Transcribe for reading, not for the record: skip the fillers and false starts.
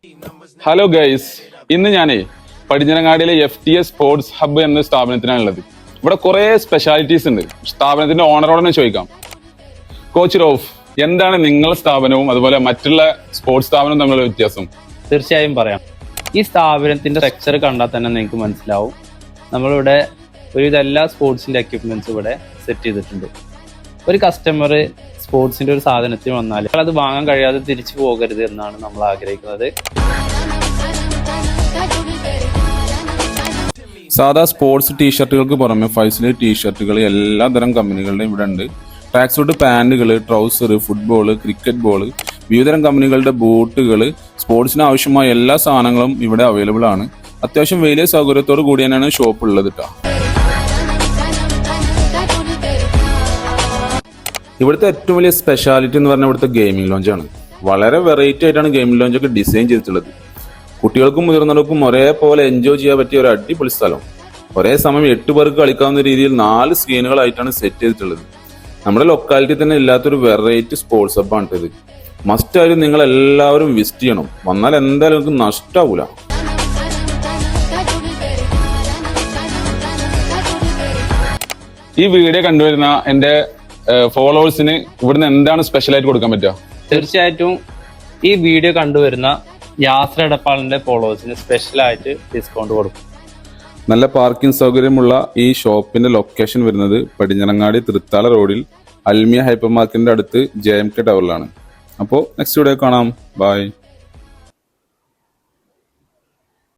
Hello guys, ഇന്ന് ഞാനേ പടിഞ്ഞാറങ്ങാടിയിലെ FTS sports hub എന്ന സ്ഥാപനത്തിനാണുള്ളത്. ഇവിടെ കുറെ സ്പെഷ്യാലിറ്റീസ് ഉണ്ട്. സ്ഥാപനത്തിന്റെ ഓണറോട് ചോദിക്കാം. കോച്ച് റൌഫ്, എന്താണ് നിങ്ങളുടെ സ്ഥാപനവും അതുപോലെ മറ്റുള്ള സ്പോർട്സ് സ്ഥാപനവും തമ്മിലുള്ള വ്യത്യാസം? തീർച്ചയായും പറയാം. ഈ സ്ഥാപനത്തിന്റെ സ്ട്രക്ചർ കണ്ടാൽ തന്നെ നിങ്ങൾക്ക് മനസ്സിലാവും. നമ്മളിവിടെ ഒരുവിധ എല്ലാ സ്പോർട്സിന്റെ എക്യുപ്മെന്റ്സും ഇവിടെ സെറ്റ് ചെയ്തിട്ടുണ്ട്. ഒരു കസ്റ്റമർ സ്പോർട്സിന്റെ ഒരു സാധനത്തിന് വന്നാൽ അത് വാങ്ങാൻ കഴിയാതെ തിരിച്ചു പോകരുത് എന്നാണ് നമ്മൾ ആഗ്രഹിക്കുന്നത്. സാധാ സ്പോർട്സ് ടീഷർട്ടുകൾക്ക് പുറമെ ഫൈസിലെ ടീഷർട്ടുകൾ എല്ലാ തരം കമ്പനികളുടെയും ഇവിടെ ഉണ്ട്. ട്രാക്ക് സൂട്ട് പാന്റുകൾ, ട്രൗസർ, ഫുട്ബോൾ, ക്രിക്കറ്റ് ബോൾ, വിവിധതരം കമ്പനികളുടെ ബൂട്ടുകൾ, സ്പോർട്സിന് ആവശ്യമായ എല്ലാ സാധനങ്ങളും ഇവിടെ അവൈലബിൾ ആണ്. അത്യാവശ്യം വലിയ സൗകര്യത്തോട് കൂടി തന്നെയാണ് ഷോപ്പ് ഉള്ളത് കേട്ടോ. ഇവിടുത്തെ ഏറ്റവും വലിയ സ്പെഷ്യാലിറ്റി എന്ന് പറഞ്ഞാൽ ഇവിടുത്തെ ഗെയിമിംഗ് ലോഞ്ചാണ്. വളരെ വെറൈറ്റി ആയിട്ടാണ് ഗെയിമിംഗ് ലോഞ്ചൊക്കെ ഡിസൈൻ ചെയ്തിട്ടുള്ളത്. കുട്ടികൾക്കും മുതിർന്നവർക്കും ഒരേപോലെ എൻജോയ് ചെയ്യാൻ പറ്റിയ ഒരു അടിപൊളി സ്ഥലം. ഒരേ സമയം 8 പേർക്ക് കളിക്കാവുന്ന രീതിയിൽ 4 സ്ക്രീനുകളായിട്ടാണ് സെറ്റ് ചെയ്തിട്ടുള്ളത്. നമ്മുടെ ലൊക്കാലിറ്റി തന്നെ ഇല്ലാത്തൊരു വെറൈറ്റി സ്പോർട്സ് ഹബ്ബാണ് ഇത്. മസ്റ്റ് ആയിട്ട് നിങ്ങൾ എല്ലാവരും വിസിറ്റ് ചെയ്യണം. വന്നാൽ എന്തായാലും നിങ്ങൾക്ക് നഷ്ടാവൂല. ഈ വീഡിയോ കണ്ടുവരുന്ന എന്റെ ഫോളോവേഴ്സിന് ഇവിടുന്ന് എന്താണ് സ്പെഷ്യൽ ആയിട്ട് കൊടുക്കാൻ പറ്റുക? തീർച്ചയായിട്ടും ഈ വീഡിയോ കണ്ടുവരുന്ന യാത്ര എടപ്പാളിന്റെ ഫോളോവേഴ്സിന് സ്പെഷ്യലായിട്ട് ഡിസ്കൗണ്ട് കൊടുക്കും. നല്ല പാർക്കിംഗ് സൗകര്യമുള്ള ഈ ഷോപ്പിന്റെ ലൊക്കേഷൻ വരുന്നത് പടിഞ്ഞാറങ്ങാടി തൃത്താല റോഡിൽ അൽമിയ ഹൈപ്പർ മാർക്കറ്റിന്റെ അടുത്ത് JMK ടവറിലാണ്. അപ്പോൾ നെക്സ്റ്റ് വീഡിയോ കാണാം. ബൈ.